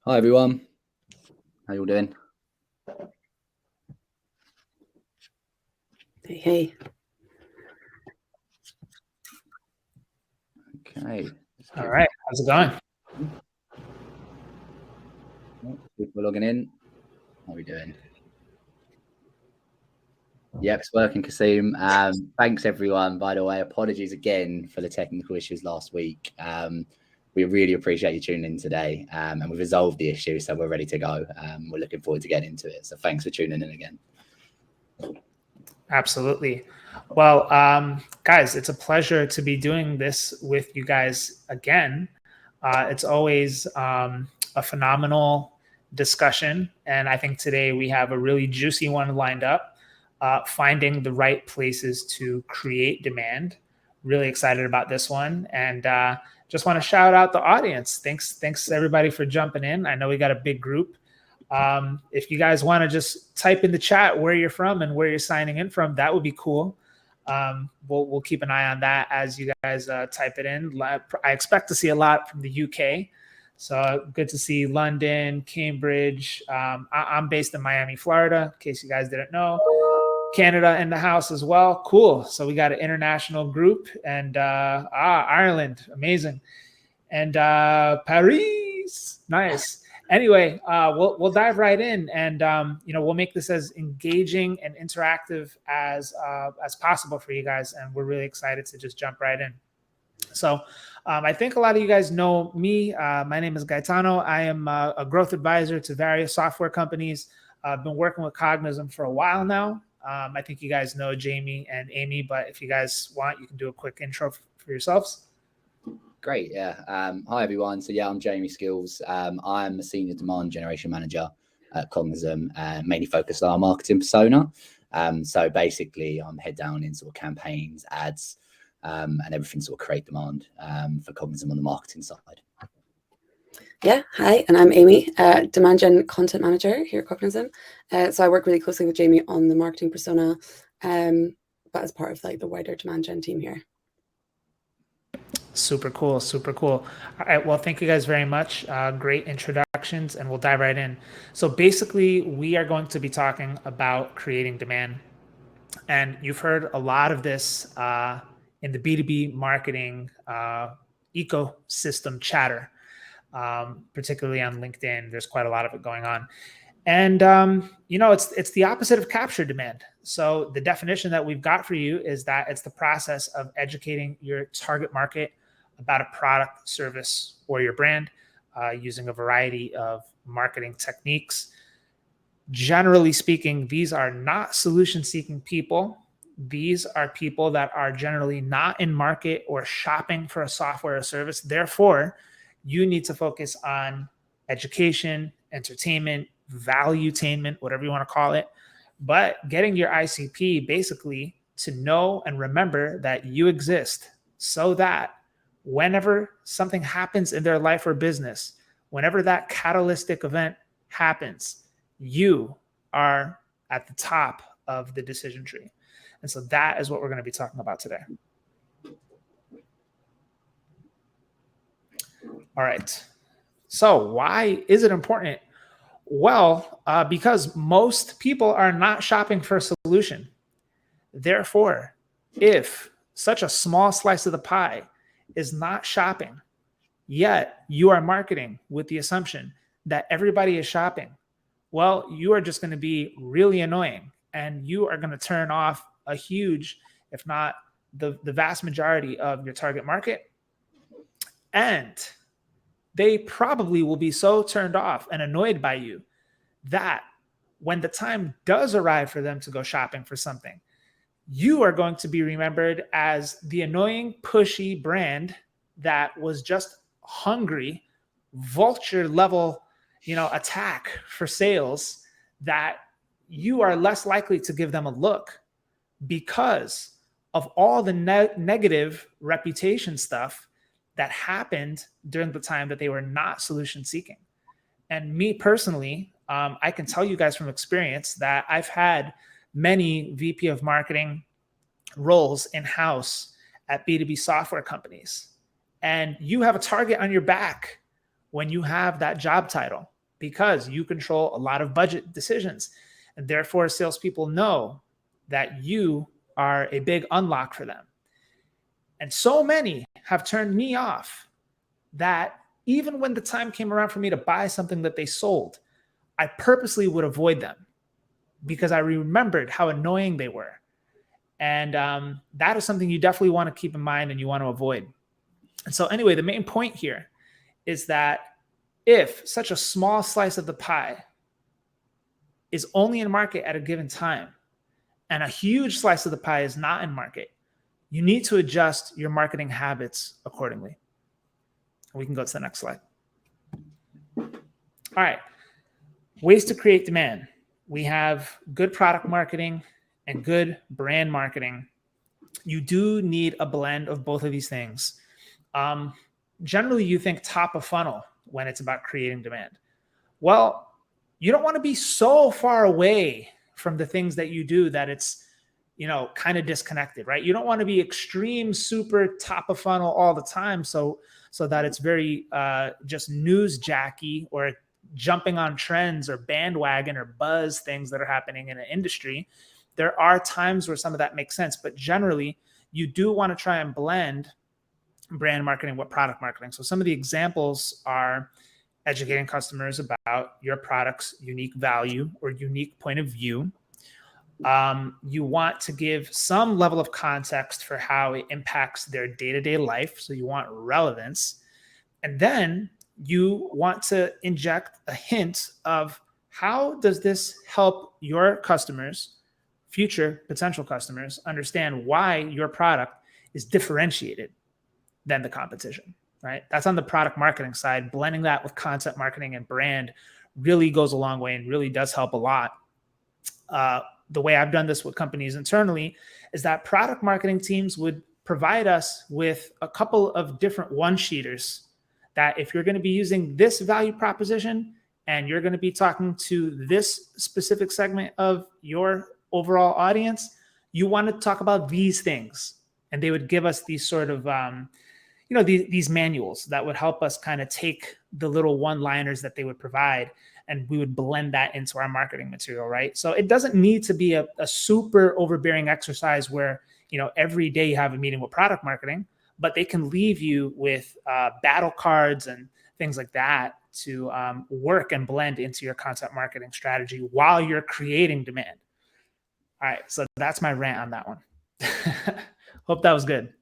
Hi everyone, how you all doing? Hey. Okay. All right, how's it going? People logging in. How are we doing? Yep, it's working, Kasim. Thanks everyone. By the way, apologies again for the technical issues last week. We really appreciate you tuning in today, and we've resolved the issue, so we're ready to go. We're looking forward to getting into it. So thanks for tuning in again. Absolutely. Well, guys, it's a pleasure to be doing this with you guys again. It's always a phenomenal discussion, and I think today we have a really juicy one lined up. Finding the right places to create demand. Really excited about this one, and just want to shout out the audience. Thanks everybody for jumping in. I know we got a big group. If you guys want to just type in the chat where you're from and where you're signing in from, that would be cool. We'll keep an eye on that as you guys type it in. I expect to see a lot from the UK. So good to see London, Cambridge. I'm based in Miami, Florida, in case you guys didn't know. Canada in the house as well. Cool. So we got an international group, and Ireland, amazing. And Paris, nice. Anyway, we'll dive right in, and we'll make this as engaging and interactive as possible for you guys. And we're really excited to just jump right in. So I think a lot of you guys know me. My name is Gaetano. I am a growth advisor to various software companies. I've been working with Cognism for a while now. I think you guys know Jamie and Amy, but if you guys want, you can do a quick intro for yourselves. Great, yeah. Hi everyone. So yeah, I'm Jamie Skills. I'm a senior demand generation manager at Cognism, mainly focused on our marketing persona. So basically, I'm head down in sort of campaigns, ads, and everything sort of create demand for Cognism on the marketing side. Yeah, hi, and I'm Amy, demand gen content manager here at Cognism. So I work really closely with Jamie on the marketing persona, but as part of like the wider demand gen team here. Super cool, super cool. All right, well, thank you guys very much. Great introductions, and we'll dive right in. So basically, we are going to be talking about creating demand. And you've heard a lot of this in the B2B marketing ecosystem chatter, particularly on LinkedIn. There's quite a lot of it going on. And, it's the opposite of capture demand. So the definition that we've got for you is that it's the process of educating your target market about a product, service, or your brand using a variety of marketing techniques. Generally speaking, these are not solution-seeking people. These are people that are generally not in market or shopping for a software or service. Therefore, you need to focus on education, entertainment, valuetainment, whatever you want to call it, but getting your ICP basically to know and remember that you exist so that whenever something happens in their life or business, whenever that catalytic event happens, you are at the top of the decision tree. And so that is what we're going to be talking about today. All right. So why is it important? Well, because most people are not shopping for a solution. Therefore, if such a small slice of the pie is not shopping, yet you are marketing with the assumption that everybody is shopping, well, you are just going to be really annoying, and you are going to turn off a huge, if not the vast majority of your target market. And they probably will be so turned off and annoyed by you that when the time does arrive for them to go shopping for something, you are going to be remembered as the annoying, pushy brand that was just hungry, vulture level, attack for sales, that you are less likely to give them a look because of all the negative reputation stuff that happened during the time that they were not solution seeking. And me personally, I can tell you guys from experience that I've had many VP of marketing roles in-house at B2B software companies. And you have a target on your back when you have that job title. because you control a lot of budget decisions. And therefore, salespeople know that you are a big unlock for them. And so many have turned me off that even when the time came around for me to buy something that they sold, I purposely would avoid them because I remembered how annoying they were. And that is something you definitely want to keep in mind and you want to avoid. And so anyway, the main point here is that if such a small slice of the pie is only in market at a given time and a huge slice of the pie is not in market, you need to adjust your marketing habits accordingly. We can go to the next slide. All right. Ways to create demand. We have good product marketing and good brand marketing. You do need a blend of both of these things. Generally, you think top of funnel when it's about creating demand. Well, you don't want to be so far away from the things that you do that it's, kind of disconnected, right? You don't want to be extreme, super top of funnel all the time. So that it's very just news jacky or jumping on trends or bandwagon or buzz things that are happening in an industry. There are times where some of that makes sense, but generally you do want to try and blend brand marketing with product marketing. So some of the examples are educating customers about your product's unique value or unique point of view. You want to give some level of context for how it impacts their day-to-day life. So you want relevance. And then you want to inject a hint of how does this help your customers, future potential customers, understand why your product is differentiated than the competition, right? That's on the product marketing side. Blending that with content marketing and brand really goes a long way and really does help a lot. The way I've done this with companies internally is that product marketing teams would provide us with a couple of different one-sheeters that if you're going to be using this value proposition and you're going to be talking to this specific segment of your overall audience, you want to talk about these things. And they would give us these sort of, these manuals that would help us kind of take the little one-liners that they would provide and we would blend that into our marketing material, right? So it doesn't need to be a super overbearing exercise where, every day you have a meeting with product marketing, but they can leave you with battle cards and things like that to work and blend into your content marketing strategy while you're creating demand. All right, so that's my rant on that one. Hope that was good.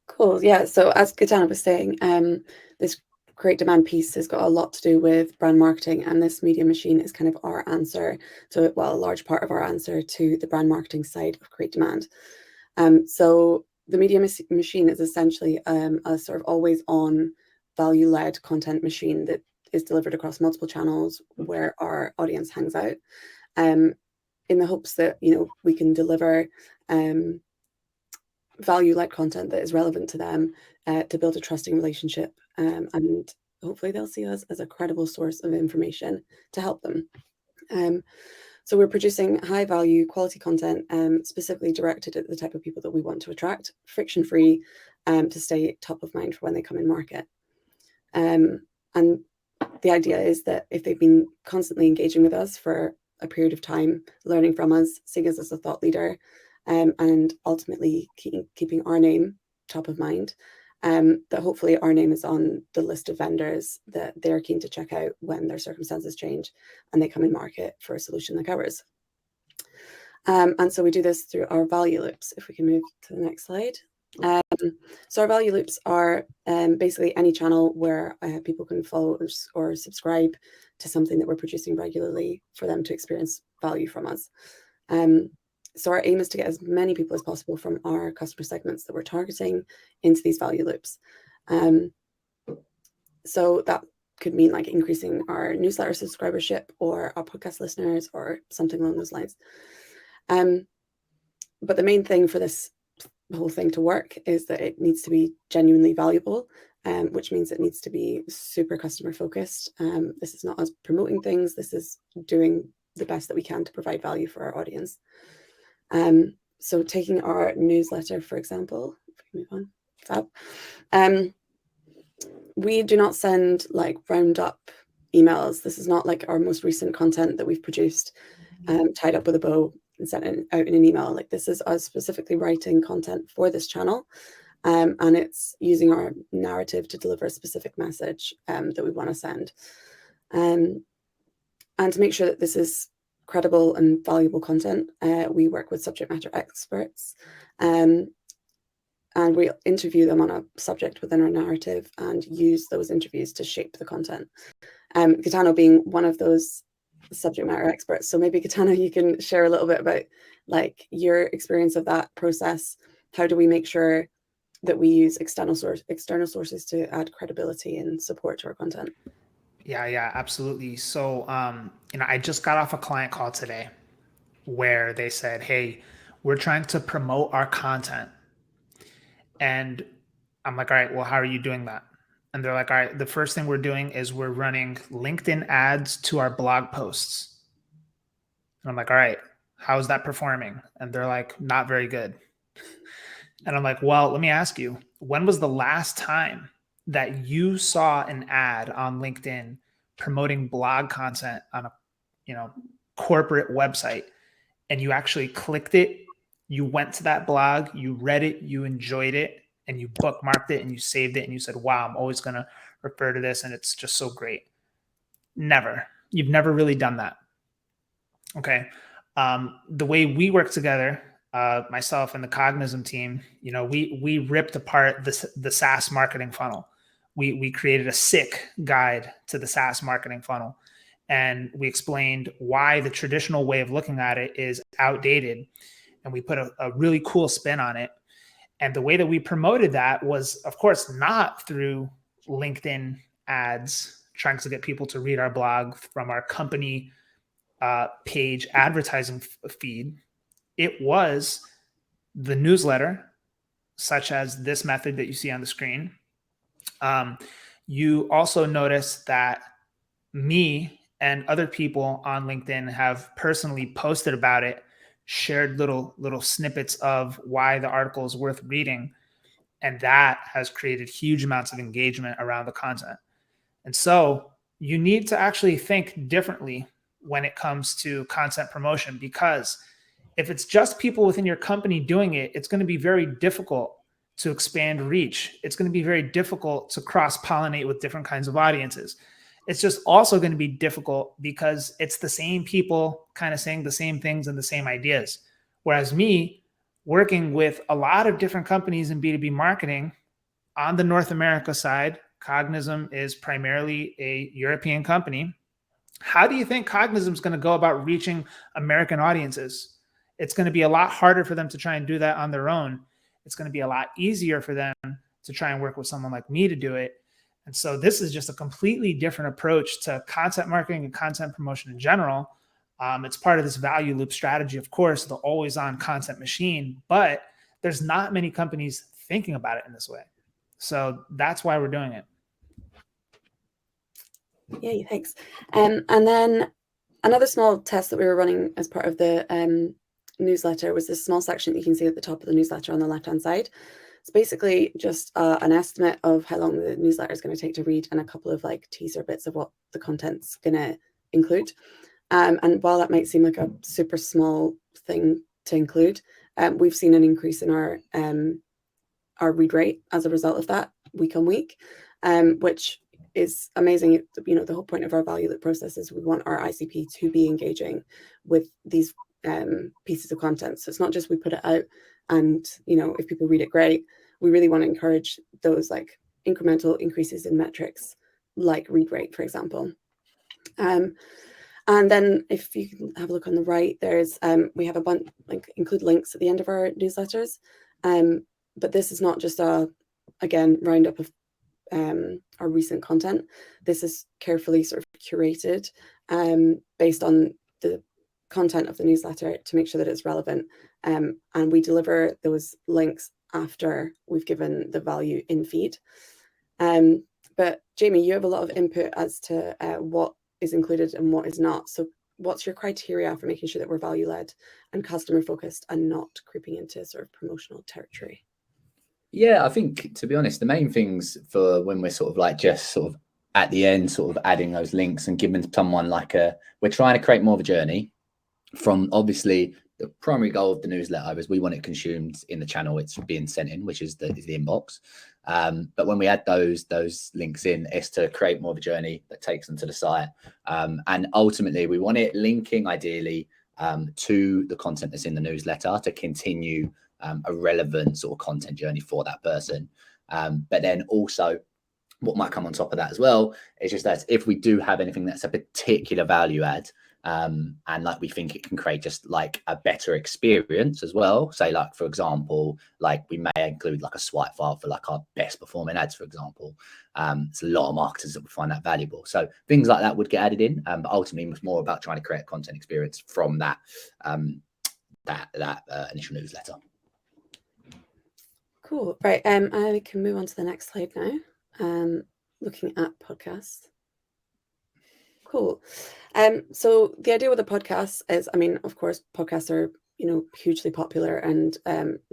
Cool. Yeah. So as Gaetano was saying, this create demand piece has got a lot to do with brand marketing, and this media machine is kind of our answer to, well, a large part of our answer to the brand marketing side of create demand. So the media machine is essentially a sort of always on value-led content machine that is delivered across multiple channels where our audience hangs out, in the hopes that, we can deliver value-led content that is relevant to them, to build a trusting relationship, and hopefully they'll see us as a credible source of information to help them. So we're producing high-value quality content, specifically directed at the type of people that we want to attract, friction-free, to stay top of mind for when they come in market. And the idea is that if they've been constantly engaging with us for a period of time, learning from us, seeing us as a thought leader, and ultimately keeping our name top of mind, that hopefully our name is on the list of vendors that they're keen to check out when their circumstances change and they come in market for a solution like ours. And so we do this through our value loops. If we can move to the next slide. So our value loops are basically any channel where people can follow or subscribe to something that we're producing regularly for them to experience value from us. So our aim is to get as many people as possible from our customer segments that we're targeting into these value loops. So that could mean like increasing our newsletter subscribership or our podcast listeners or something along those lines. But the main thing for this whole thing to work is that it needs to be genuinely valuable, which means it needs to be super customer focused. This is not us promoting things. This is doing the best that we can to provide value for our audience. So taking our newsletter, for example, if we move on, we do not send like roundup emails. This is not like our most recent content that we've produced, tied up with a bow and sent out in an email. Like this is us specifically writing content for this channel, and it's using our narrative to deliver a specific message that we want to send, and to make sure that this is credible and valuable content. We work with subject matter experts, and we interview them on a subject within our narrative and use those interviews to shape the content. Gaetano being one of those subject matter experts. So maybe Gaetano, you can share a little bit about like your experience of that process. How do we make sure that we use external sources to add credibility and support to our content? Yeah, absolutely. So, I just got off a client call today where they said, hey, we're trying to promote our content. And I'm like, all right, well, how are you doing that? And they're like, all right, the first thing we're doing is we're running LinkedIn ads to our blog posts. And I'm like, all right, how's that performing? And they're like, not very good. And I'm like, well, let me ask you, when was the last time that you saw an ad on LinkedIn promoting blog content on a, corporate website, and you actually clicked it, you went to that blog, you read it, you enjoyed it, and you bookmarked it and you saved it and you said, wow, I'm always going to refer to this and it's just so great? Never. You've never really done that. Okay. The way we work together, myself and the Cognism team, we ripped apart the SaaS marketing funnel. We created a sick guide to the SaaS marketing funnel. And we explained why the traditional way of looking at it is outdated. And we put a really cool spin on it. And the way that we promoted that was, of course, not through LinkedIn ads, trying to get people to read our blog from our company page advertising feed. It was the newsletter, such as this method that you see on the screen. You also notice that me and other people on LinkedIn have personally posted about it, shared little snippets of why the article is worth reading. And that has created huge amounts of engagement around the content. And so you need to actually think differently when it comes to content promotion, because if it's just people within your company doing it, it's going to be very difficult to expand reach. It's going to be very difficult to cross-pollinate with different kinds of audiences. It's just also going to be difficult because it's the same people kind of saying the same things and the same ideas. Whereas me, working with a lot of different companies in B2B marketing on the North America side, Cognism is primarily a European company. How do you think Cognism is going to go about reaching American audiences? It's going to be a lot harder for them to try and do that on their own. It's going to be a lot easier for them to try and work with someone like me to do it. And so this is just a completely different approach to content marketing and content promotion in general. It's part of this value loop strategy, of course, the always on content machine, but there's not many companies thinking about it in this way. So that's why we're doing it. Yeah, thanks. And then another small test that we were running as part of the newsletter was this small section that you can see at the top of the newsletter on the left-hand side. It's basically just an estimate of how long the newsletter is going to take to read and a couple of like teaser bits of what the content's going to include. And while that might seem like a super small thing to include, we've seen an increase in our read rate as a result of that week on week, which is amazing. The whole point of our value loop process is we want our ICP to be engaging with these pieces of content. So it's not just we put it out and, if people read it, great. We really want to encourage those like incremental increases in metrics, like read rate, for example. And then if you can have a look on the right, there's we have a bunch, include links at the end of our newsletters. But this is not just again, roundup of our recent content. This is carefully sort of curated based on the content of the newsletter to make sure that it's relevant. And we deliver those links after we've given the value in feed. But Jamie, you have a lot of input as to what is included and what is not. So what's your criteria for making sure that we're value-led and customer-focused and not creeping into sort of promotional territory? Yeah, I think, to be honest, the main things for when we're sort of like just sort of at the end, sort of adding those links and giving someone like we're trying to create more of a journey from, obviously, the primary goal of the newsletter is we want it consumed in the channel it's being sent in, which is the inbox. But when we add those links in, it's to create more of a journey that takes them to the site. And ultimately, we want it linking ideally to the content that's in the newsletter to continue a relevant sort of content journey for that person. But then also, what might come on top of that as well is just that if we do have anything that's a particular value add, and like we think it can create just like a better experience as well, say like, for example, like we may include like a swipe file for like our best performing ads, for example. It's a lot of marketers that would find that valuable, so things like that would get added in, but ultimately it's more about trying to create a content experience from that initial newsletter. Cool. Right. I can move on to the next slide now. Looking at podcasts. Cool. So the idea with the podcast is, I mean, of course, podcasts are, hugely popular, and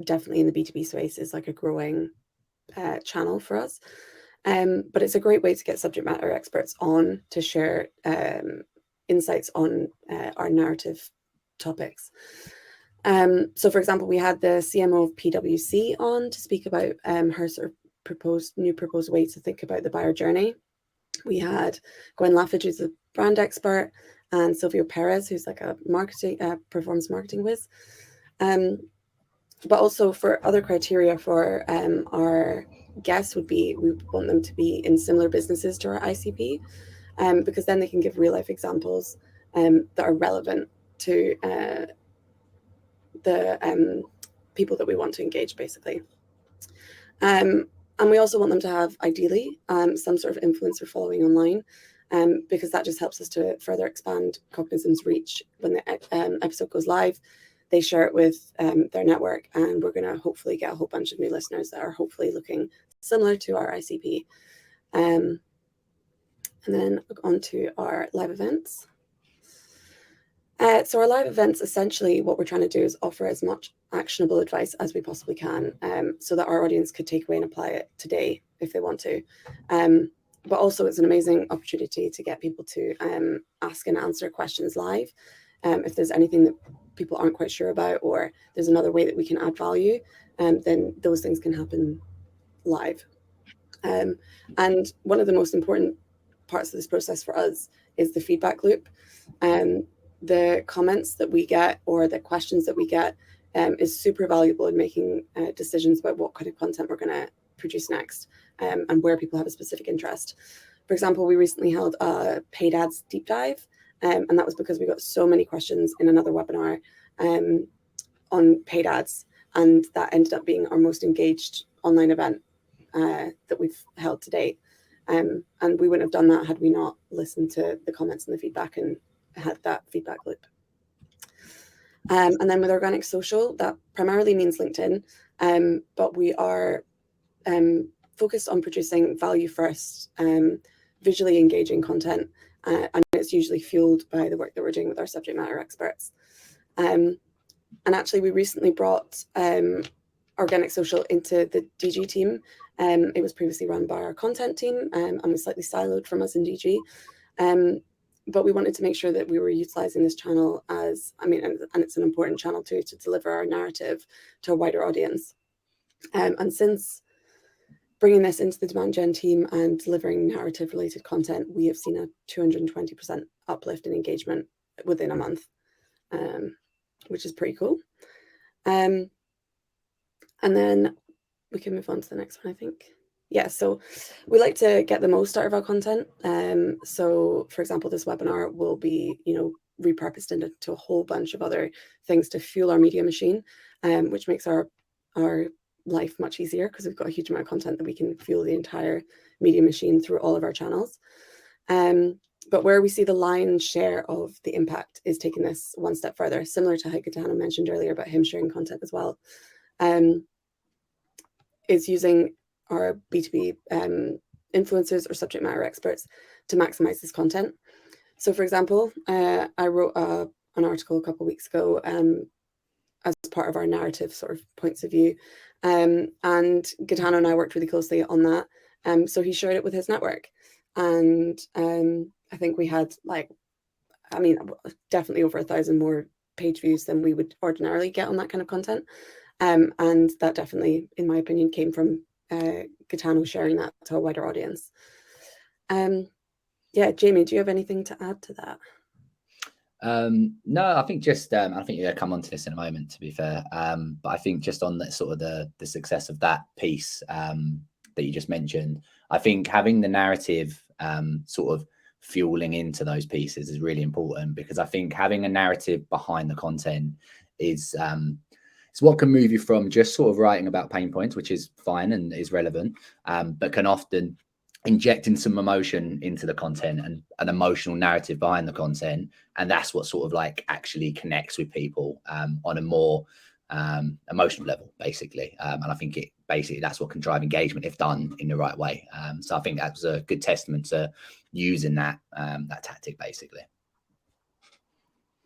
definitely in the B2B space is like a growing channel for us. But it's a great way to get subject matter experts on to share insights on our narrative topics. So, for example, we had the CMO of PwC on to speak about her sort of proposed way to think about the buyer journey. We had Gwen Laffage, who's a brand expert, and Silvio Perez, who's like a performance marketing whiz. But also for other criteria for our guests would be, we want them to be in similar businesses to our ICP, because then they can give real life examples that are relevant to the people that we want to engage, basically. And we also want them to have, ideally, some sort of influencer following online, because that just helps us to further expand Cognism's reach. When the episode goes live, they share it with their network, and we're going to hopefully get a whole bunch of new listeners that are hopefully looking similar to our ICP. And then on to our live events. So our live events, essentially what we're trying to do is offer as much actionable advice as we possibly can, so that our audience could take away and apply it today if they want to. But also it's an amazing opportunity to get people to ask and answer questions live. If there's anything that people aren't quite sure about, or there's another way that we can add value, then those things can happen live. And one of the most important parts of this process for us is the feedback loop. The comments that we get or the questions that we get is super valuable in making decisions about what kind of content we're going to produce next, and where people have a specific interest. For example, we recently held a paid ads deep dive, and that was because we got so many questions in another webinar on paid ads, and that ended up being our most engaged online event that we've held to date. And we wouldn't have done that had we not listened to the comments and the feedback and had that feedback loop. And then with organic social, that primarily means LinkedIn, but we are focused on producing value first, visually engaging content, and it's usually fueled by the work that we're doing with our subject matter experts. And actually, we recently brought organic social into the DG team. It was previously run by our content team, and was slightly siloed from us in DG. But we wanted to make sure that we were utilizing this channel as, and it's an important channel too, to deliver our narrative to a wider audience. And since bringing this into the demand gen team and delivering narrative related content, we have seen a 220% uplift in engagement within a month, which is pretty cool. And then we can move on to the next one, I think. Yeah, so we like to get the most out of our content. So, for example, this webinar will be, repurposed into a whole bunch of other things to fuel our media machine, which makes our life much easier because we've got a huge amount of content that we can fuel the entire media machine through all of our channels. But where we see the lion's share of the impact is taking this one step further, similar to how Gaetano mentioned earlier about him sharing content as well, is using our B2B influencers or subject matter experts to maximize this content. So, for example, I wrote an article a couple of weeks ago as part of our narrative sort of points of view. And Gaetano and I worked really closely on that. So he shared it with his network. And I think we had definitely over 1,000 more page views than we would ordinarily get on that kind of content. And that definitely, in my opinion, came from Gaetano sharing that to a wider audience. Yeah, Jamie, do you have anything to add to that? No, I think just I think you're gonna come on to this in a moment, to be fair. But I think just on the sort of the success of that piece that you just mentioned, I think having the narrative sort of fueling into those pieces is really important, because I think having a narrative behind the content is it's what can move you from just sort of writing about pain points, which is fine and is relevant, but can often injecting some emotion into the content and an emotional narrative behind the content. And that's what sort of like actually connects with people on a more emotional level, basically. And I think that's what can drive engagement if done in the right way. So I think that was a good testament to using that tactic, basically.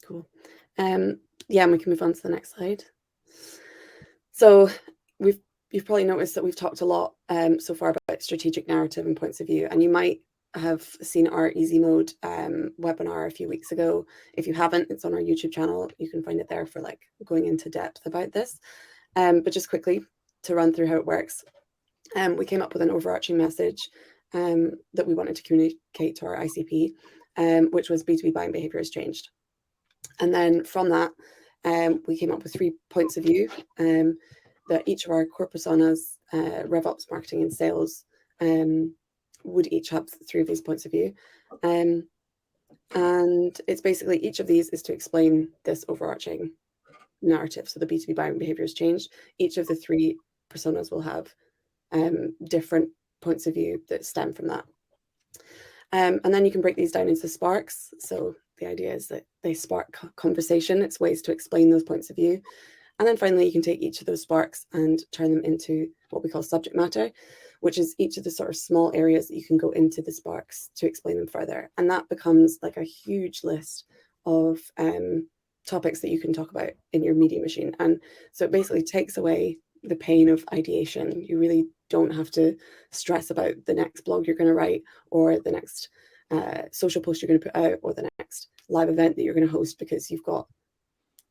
Cool. Yeah, and we can move on to the next slide. So you've probably noticed that we've talked a lot so far about strategic narrative and points of view, and you might have seen our easy mode webinar a few weeks ago. If you haven't, it's on our YouTube channel. You can find it there for like going into depth about this. But just quickly to run through how it works. We came up with an overarching message that we wanted to communicate to our ICP, which was B2B buying behavior has changed. And then from that, we came up with 3 points of view that each of our core personas, RevOps, marketing, and sales, would each have 3 of these points of view. And it's basically each of these is to explain this overarching narrative. So the B2B buying behavior has changed. Each of the 3 personas will have different points of view that stem from that. And then you can break these down into sparks. So the idea is that they spark conversation. It's ways to explain those points of view. And then finally, you can take each of those sparks and turn them into what we call subject matter, which is each of the sort of small areas that you can go into the sparks to explain them further. And that becomes like a huge list of topics that you can talk about in your media machine. And so it basically takes away the pain of ideation. You really don't have to stress about the next blog you're going to write, or the next social post you're going to put out, or the next live event that you're going to host, because you've got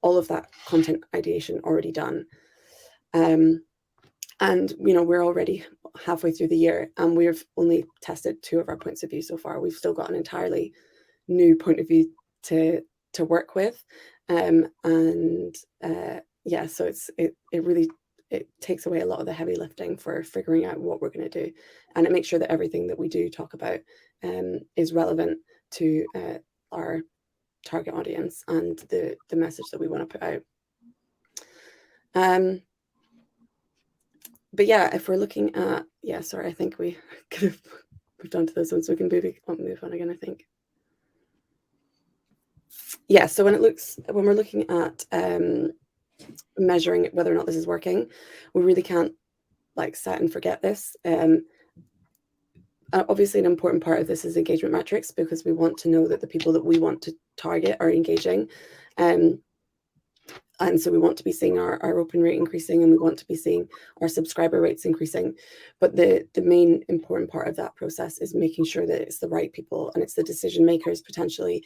all of that content ideation already done. And we're already halfway through the year, and we've only tested 2 of our points of view so far. We've still got an entirely new point of view to work with, yeah, so it takes away a lot of the heavy lifting for figuring out what we're going to do, and it makes sure that everything that we do talk about is relevant to our target audience and the message that we want to put out. But yeah, if we're looking at, I think we could have moved on to this one, so we can move on again, I think. Yeah, so when we're looking at measuring whether or not this is working, we really can't like set and forget this. Obviously, an important part of this is engagement metrics, because we want to know that the people that we want to target are engaging. And so we want to be seeing our open rate increasing, and we want to be seeing our subscriber rates increasing. But the main important part of that process is making sure that it's the right people and it's the decision makers. Potentially,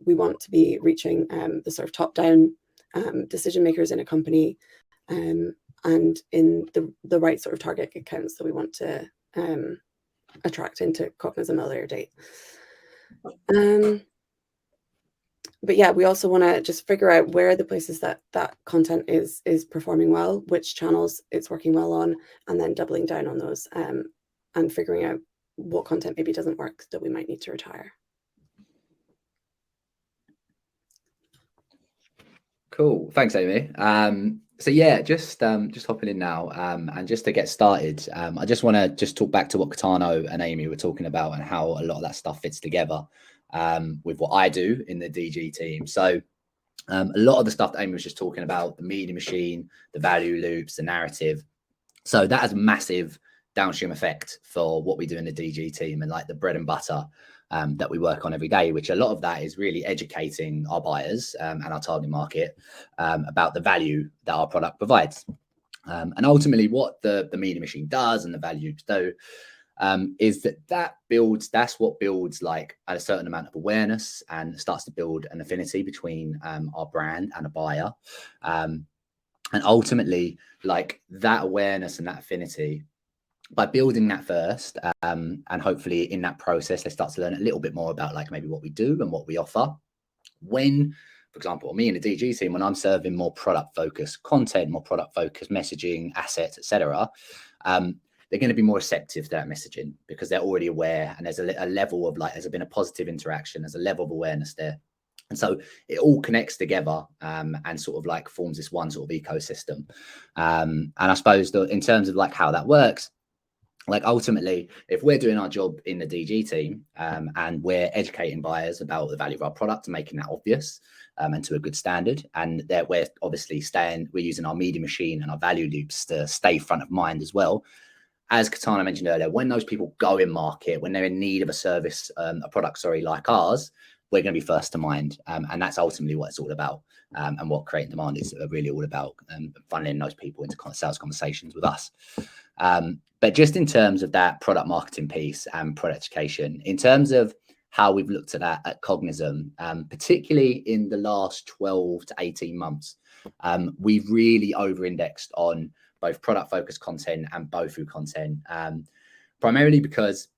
we want to be reaching the sort of top-down decision makers in a company, and in the right sort of target accounts that we want to attract into Cognism at a later date. But yeah, we also want to just figure out where the places that content is performing well, which channels it's working well on, and then doubling down on those, and figuring out what content maybe doesn't work that we might need to retire. Cool, thanks, Amy. So yeah, just hopping in now, and just to get started, I just want to talk back to what Gaetano and Amy were talking about, and how a lot of that stuff fits together with what I do in the DG team. So a lot of the stuff that Amy was just talking about, the media machine, the value loops, the narrative, so that has a massive downstream effect for what we do in the DG team, and like the bread and butter that we work on every day, which a lot of that is really educating our buyers and our target market about the value that our product provides. And ultimately what the media machine does and the values do is that's what builds like a certain amount of awareness and starts to build an affinity between our brand and a buyer. And ultimately, like that awareness and that affinity, by building that first, and hopefully in that process, they start to learn a little bit more about like maybe what we do and what we offer. When, for example, me and the DG team, when I'm serving more product focused content, more product focused messaging, assets, etc., they're going to be more receptive to that messaging because they're already aware, and there's a level of like, there's been a positive interaction, there's a level of awareness there. And so it all connects together and sort of like forms this one sort of ecosystem. And I suppose in terms of like how that works, like ultimately, if we're doing our job in the DG team and we're educating buyers about the value of our product and making that obvious and to a good standard, and that we're obviously we're using our media machine and our value loops to stay front of mind as well. As Katana mentioned earlier, when those people go in market, when they're in need of a service, a product, like ours, we're going to be first to mind. And that's ultimately what it's all about and what Create Demand is really all about, funneling those people into sales conversations with us. But just in terms of that product marketing piece and product education, in terms of how we've looked at that at Cognism, particularly in the last 12 to 18 months, we've really over-indexed on both product-focused content and BOFU content, primarily because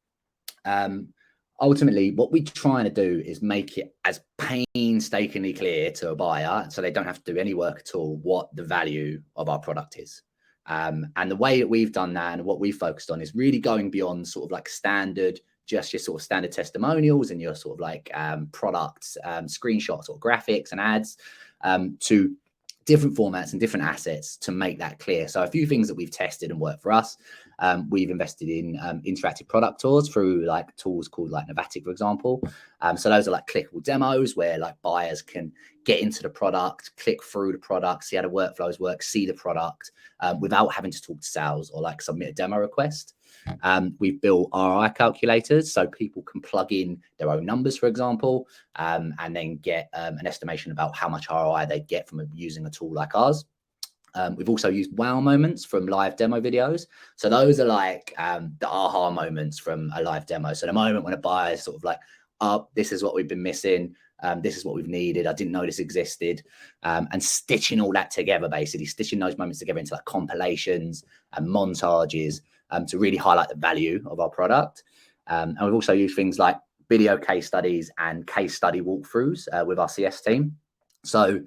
ultimately what we're trying to do is make it as painstakingly clear to a buyer so they don't have to do any work at all what the value of our product is. And the way that we've done that and what we've focused on is really going beyond sort of like just your sort of standard testimonials and your sort of like products, screenshots or graphics and ads to different formats and different assets to make that clear. So a few things that we've tested and worked for us. We've invested in interactive product tours through like tools called like Novatic, for example. So those are like clickable demos where like buyers can get into the product, click through the product, see how the workflows work, see the product without having to talk to sales or like submit a demo request. We've built ROI calculators so people can plug in their own numbers, for example, and then get an estimation about how much ROI they get from using a tool like ours. We've also used wow moments from live demo videos. So those are like the aha moments from a live demo. So the moment when a buyer is sort of like, oh, this is what we've been missing. This is what we've needed. I didn't know this existed. And stitching all that together, basically stitching those moments together into like compilations and montages to really highlight the value of our product. And we've also used things like video case studies and case study walkthroughs with our CS team. So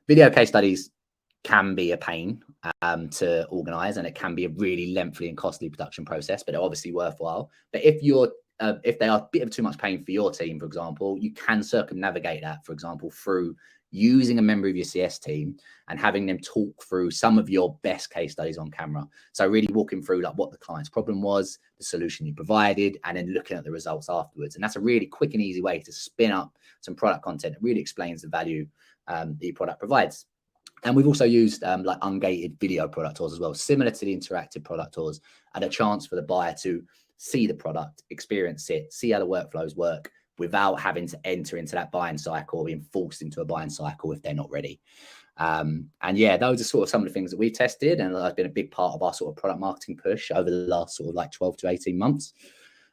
video case studies can be a pain to organize, and it can be a really lengthy and costly production process, but they're obviously worthwhile. But if they are a bit of too much pain for your team, for example, you can circumnavigate that, for example, through using a member of your CS team and having them talk through some of your best case studies on camera. So really walking through like what the client's problem was, the solution you provided, and then looking at the results afterwards. And that's a really quick and easy way to spin up some product content that really explains the value that your product provides. And we've also used like ungated video product tours as well, similar to the interactive product tours, and a chance for the buyer to see the product, experience it, see how the workflows work without having to enter into that buying cycle or being forced into a buying cycle if they're not ready. And yeah, those are sort of some of the things that we've tested, and that's been a big part of our sort of product marketing push over the last sort of like 12 to 18 months.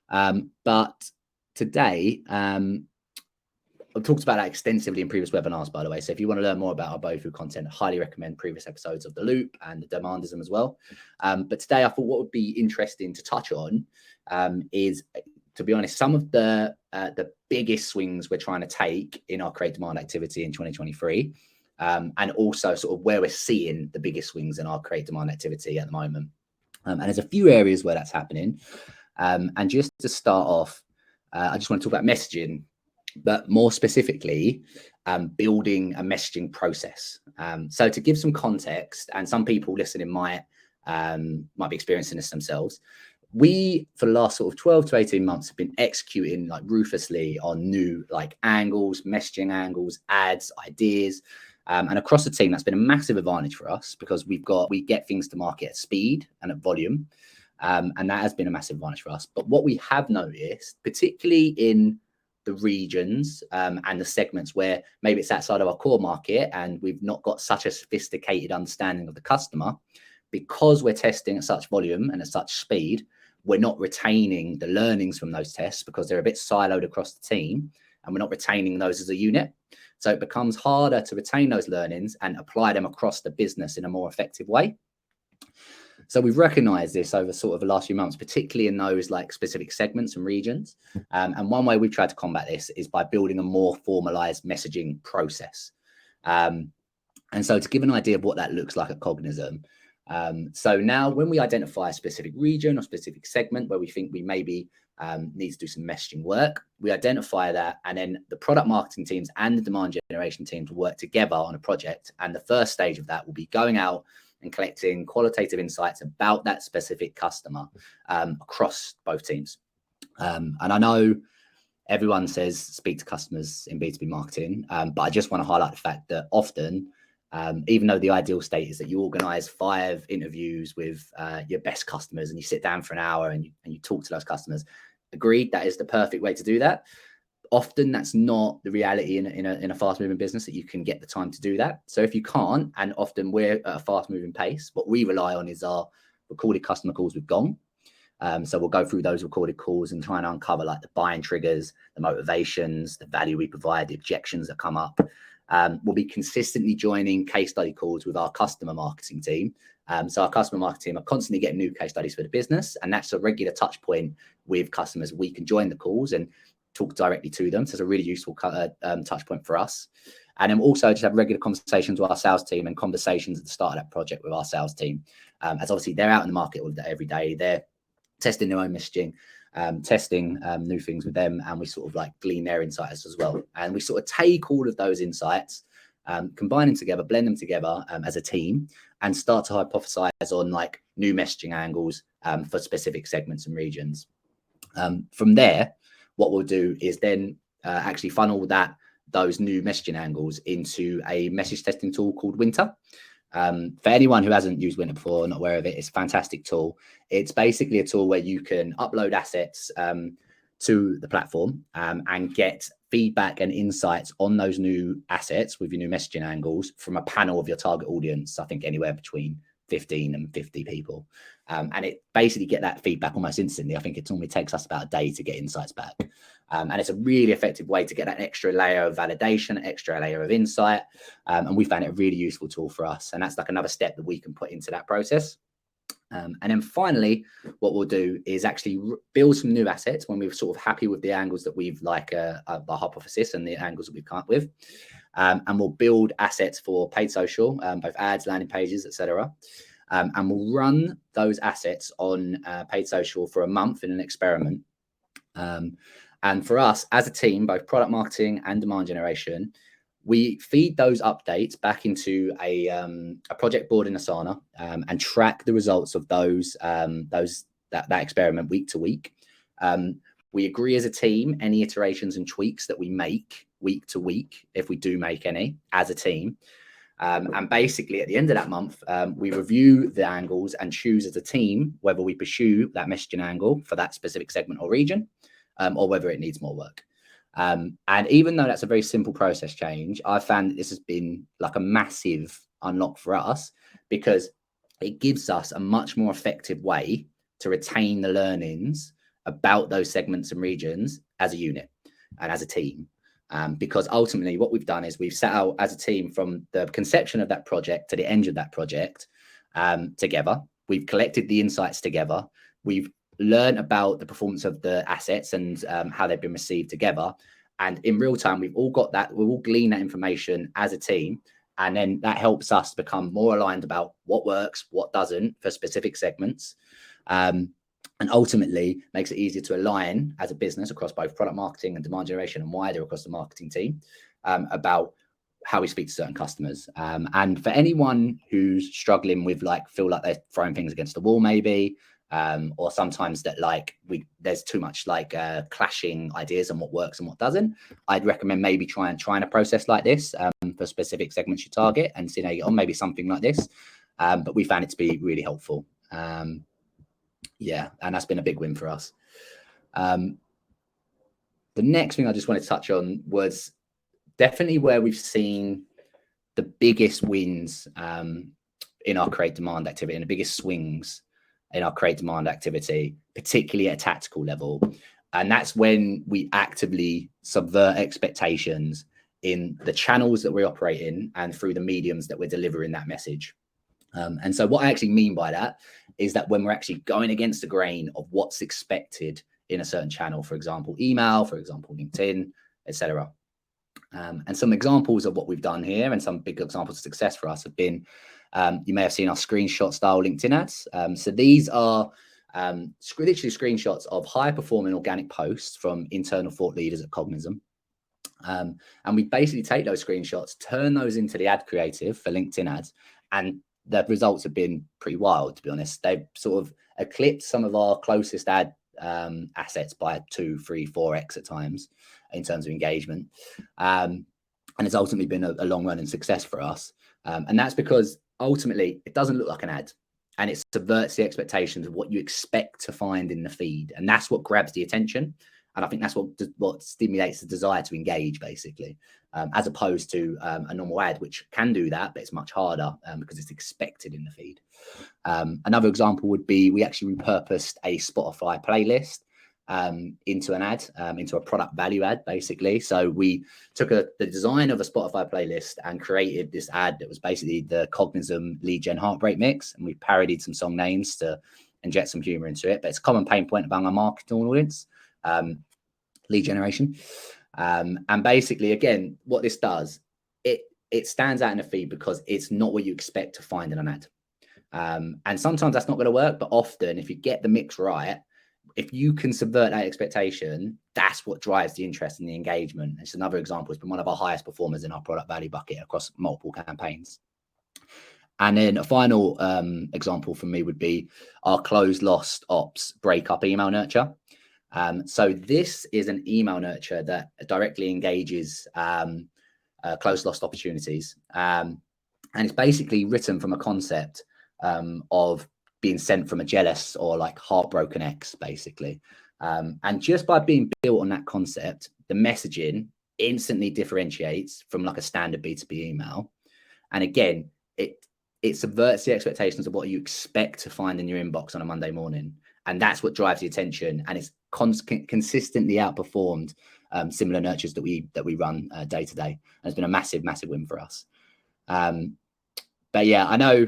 But today, I've talked about that extensively in previous webinars, by the way. So if you want to learn more about our BOFU content, I highly recommend previous episodes of The Loop and the Demandism as well. But today I thought what would be interesting to touch on is, to be honest, some of the biggest swings we're trying to take in our Create Demand activity in 2023, and also sort of where we're seeing the biggest swings in our Create Demand activity at the moment. And there's a few areas where that's happening. And just to start off, I just want to talk about messaging, but more specifically, building a messaging process. So to give some context, and some people listening might be experiencing this themselves, we, for the last sort of 12 to 18 months, have been executing like ruthlessly on new like angles, messaging angles, ads, ideas. And across the team, that's been a massive advantage for us because we get things to market at speed and at volume. And that has been a massive advantage for us. But what we have noticed, particularly in the regions and the segments where maybe it's outside of our core market and we've not got such a sophisticated understanding of the customer, because we're testing at such volume and at such speed, we're not retaining the learnings from those tests because they're a bit siloed across the team, and we're not retaining those as a unit. So it becomes harder to retain those learnings and apply them across the business in a more effective way. So we've recognized this over sort of the last few months, particularly in those like specific segments and regions. And one way we've tried to combat this is by building a more formalized messaging process. And so to give an idea of what that looks like at Cognism, so now when we identify a specific region or specific segment where we think we maybe need to do some messaging work, we identify that, and then the product marketing teams and the demand generation teams will work together on a project. And the first stage of that will be going out and collecting qualitative insights about that specific customer across both teams. And I know everyone says speak to customers in B2B marketing, but I just want to highlight the fact that often, even though the ideal state is that you organize 5 interviews with your best customers and you sit down for an hour and you talk to those customers, agreed, that is the perfect way to do that. Often that's not the reality in a fast moving business, that you can get the time to do that. So if you can't, and often we're at a fast moving pace, what we rely on is our recorded customer calls with Gong. So we'll go through those recorded calls and try and uncover like the buying triggers, the motivations, the value we provide, the objections that come up. We'll be consistently joining case study calls with our customer marketing team. So our customer marketing team are constantly getting new case studies for the business, and that's a regular touch point with customers. We can join the calls and talk directly to them. So it's a really useful touch point for us. And then also just have regular conversations with our sales team and conversations at the start of that project with our sales team. As obviously they're out in the market every day, they're testing their own messaging, testing new things with them, and we sort of like glean their insights as well. And we sort of take all of those insights, combine them together, blend them together as a team, and start to hypothesize on like new messaging angles for specific segments and regions. From there, what we'll do is then actually funnel those new messaging angles into a message testing tool called Winter. For anyone who hasn't used Winter before or not aware of it, it's a fantastic tool. It's basically a tool where you can upload assets to the platform and get feedback and insights on those new assets with your new messaging angles from a panel of your target audience, I think anywhere between 15 and 50 people. And it basically get that feedback almost instantly. I think it normally takes us about a day to get insights back. And it's a really effective way to get that extra layer of validation, extra layer of insight. And we found it a really useful tool for us. And that's like another step that we can put into that process. And then finally, what we'll do is actually build some new assets when we're sort of happy with the angles that we've like the hypothesis and the angles that we've come up with. And we'll build assets for paid social, both ads, landing pages, etc. And we'll run those assets on paid social for a month in an experiment. And for us as a team, both product marketing and demand generation, we feed those updates back into a project board in Asana and track the results of that experiment week to week. We agree as a team any iterations and tweaks that we make week to week, if we do make any as a team. And basically at the end of that month, we review the angles and choose as a team whether we pursue that messaging angle for that specific segment or region, or whether it needs more work. And even though that's a very simple process change, I found that this has been like a massive unlock for us, because it gives us a much more effective way to retain the learnings about those segments and regions as a unit and as a team. Because ultimately what we've done is we've set out as a team from the conception of that project to the end of that project together. We've collected the insights together. We've learned about the performance of the assets and how they've been received together. And in real time, we've all got that. We'll all glean that information as a team. And then that helps us become more aligned about what works, what doesn't for specific segments. And ultimately makes it easier to align as a business across both product marketing and demand generation and wider across the marketing team about how we speak to certain customers. And for anyone who's struggling with feel like they're throwing things against the wall, maybe, or sometimes that there's too much clashing ideas on what works and what doesn't, I'd recommend maybe trying a process like this for specific segments you target and see how you get on, maybe something like this. But we found it to be really helpful. Yeah, and that's been a big win for us. The next thing I just wanted to touch on was definitely where we've seen the biggest wins in our create demand activity and the biggest swings in our create demand activity, particularly at a tactical level. And that's when we actively subvert expectations in the channels that we operate in and through the mediums that we're delivering that message. And so what I actually mean by that is that when we're actually going against the grain of what's expected in a certain channel, for example, email, for example, LinkedIn, etc. And some examples of what we've done here and some big examples of success for us have been, you may have seen our screenshot style LinkedIn ads. So these are literally screenshots of high performing organic posts from internal thought leaders at Cognism. And we basically take those screenshots, turn those into the ad creative for LinkedIn ads, and the results have been pretty wild, to be honest. They've sort of eclipsed some of our closest ad assets by 2, 3, 4x at times in terms of engagement. And it's ultimately been a long running success for us. And that's because ultimately it doesn't look like an ad, and it subverts the expectations of what you expect to find in the feed. And that's what grabs the attention. And I think that's what stimulates the desire to engage, basically, as opposed to a normal ad, which can do that, but it's much harder because it's expected in the feed. Another example would be we actually repurposed a Spotify playlist into an ad, into a product value ad, basically. So we took the design of a Spotify playlist and created this ad that was basically the Cognism lead gen heartbreak mix. And we parodied some song names to inject some humor into it. But it's a common pain point among our marketing audience. Lead generation. And basically, again, what this does, it stands out in the feed because it's not what you expect to find in an ad. And sometimes that's not going to work, but often if you get the mix right, if you can subvert that expectation, that's what drives the interest and the engagement. It's another example. It's been one of our highest performers in our product value bucket across multiple campaigns. And then a final example for me would be our closed lost ops breakup email nurture. So this is an email nurture that directly engages closed lost opportunities. And it's basically written from a concept of being sent from a jealous or like heartbroken ex, basically. And just by being built on that concept, the messaging instantly differentiates from like a standard B2B email. And again, it subverts the expectations of what you expect to find in your inbox on a Monday morning. And that's what drives the attention. And it's consistently outperformed similar nurtures that we run day to day. And it's been a massive, massive win for us. But yeah, I know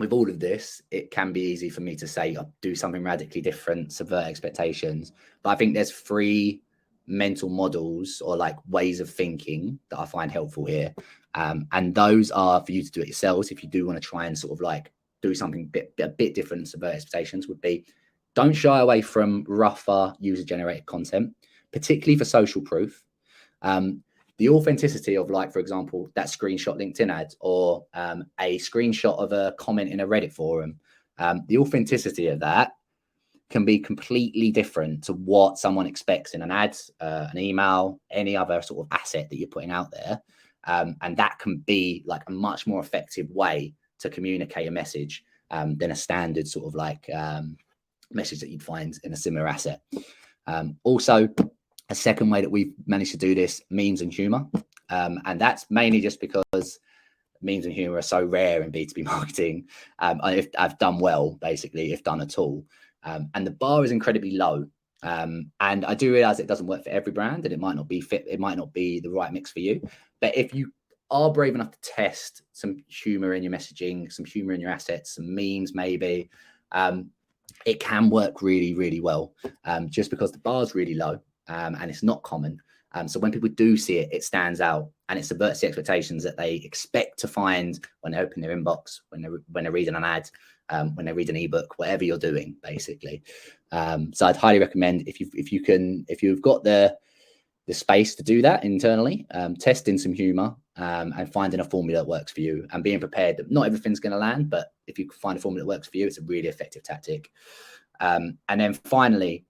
with all of this, it can be easy for me to say, oh, do something radically different, subvert expectations. But I think there's 3 mental models or like ways of thinking that I find helpful here. And those are for you to do it yourselves. If you do want to try and sort of like do something a bit different and subvert expectations, would be don't shy away from rougher user-generated content, particularly for social proof. The authenticity of, like, for example, that screenshot LinkedIn ad or a screenshot of a comment in a Reddit forum, the authenticity of that can be completely different to what someone expects in an ad, an email, any other sort of asset that you're putting out there. And that can be like a much more effective way to communicate a message than a standard sort of like message that you'd find in a similar asset. Also, a second way that we've managed to do this, memes and humor. And that's mainly just because memes and humor are so rare in B2B marketing. I've done well, basically, if done at all. And the bar is incredibly low. And I do realize it doesn't work for every brand and it might not be fit. It might not be the right mix for you. But if you are brave enough to test some humor in your messaging, some humor in your assets, some memes, maybe, it can work really, really well, just because the bar is really low and it's not common. So when people do see it, it stands out and it subverts the expectations that they expect to find when they open their inbox, when they're reading an ad, when they read an ebook, whatever you're doing, basically. So I'd highly recommend if you've got the space to do that internally, testing some humor and finding a formula that works for you and being prepared that not everything's going to land, but if you can find a formula that works for you, it's a really effective tactic. And then finally,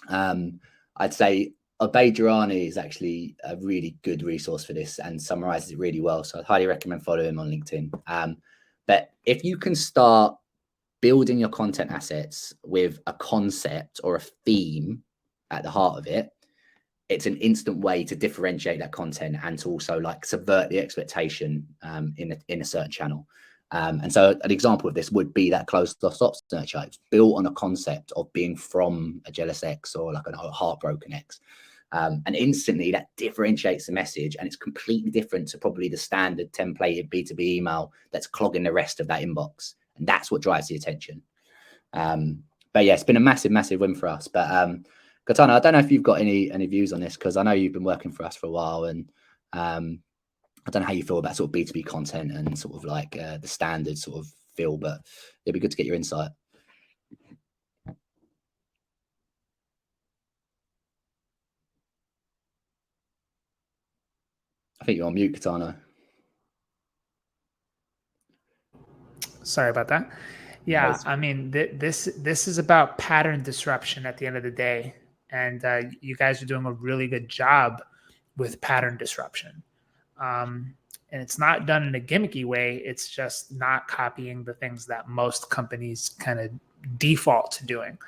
I'd say Obey Durrani is actually a really good resource for this and summarizes it really well. So I'd highly recommend following him on LinkedIn. But if you can start building your content assets with a concept or a theme at the heart of it, it's an instant way to differentiate that content and to also like subvert the expectation in a certain channel. And so an example of this would be that closed stop search. It's built on a concept of being from a jealous ex or like a heartbroken ex. And instantly that differentiates the message, and it's completely different to probably the standard templated B2B email that's clogging the rest of that inbox. And that's what drives the attention. But yeah, it's been a massive win for us. But Katana, I don't know if you've got any views on this, because I know you've been working for us for a while, and I don't know how you feel about sort of B2B content and sort of like the standard sort of feel, but it'd be good to get your insight. I think you're on mute, Katana. Sorry about that. Yeah, I mean, this is about pattern disruption at the end of the day, and you guys are doing a really good job with pattern disruption. And it's not done in a gimmicky way. It's just not copying the things that most companies kind of default to doing.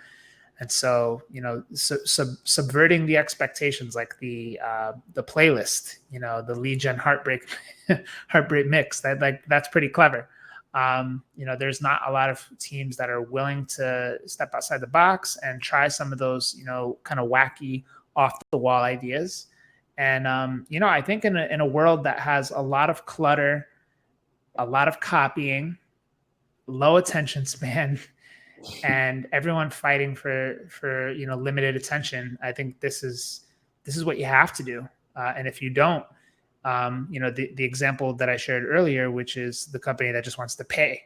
And so, you know, subverting the expectations, like the playlist, you know, the lead gen heartbreak mix, that's pretty clever. You know, there's not a lot of teams that are willing to step outside the box and try some of those, you know, kind of wacky off the wall ideas. And, you know, I think in a world that has a lot of clutter, a lot of copying, low attention span, and everyone fighting for you know, limited attention, I think this is what you have to do. And if you don't, you know, the example that I shared earlier, which is the company that just wants to pay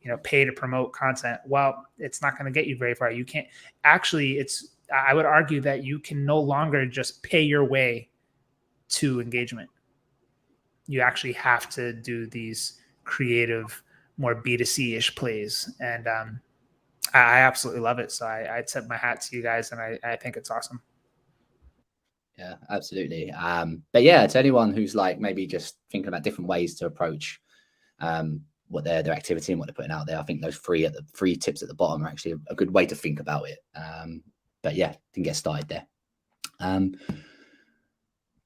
to promote content. Well, it's not going to get you very far. You can't actually, I would argue that you can no longer just pay your way to engagement. You actually have to do these creative, more B2C-ish plays. And I absolutely love it. So I tip my hat to you guys, and I think it's awesome. Yeah, absolutely. But yeah, to anyone who's like maybe just thinking about different ways to approach what their activity and what they're putting out there, I think those three tips at the bottom are actually a good way to think about it. But yeah, can get started there.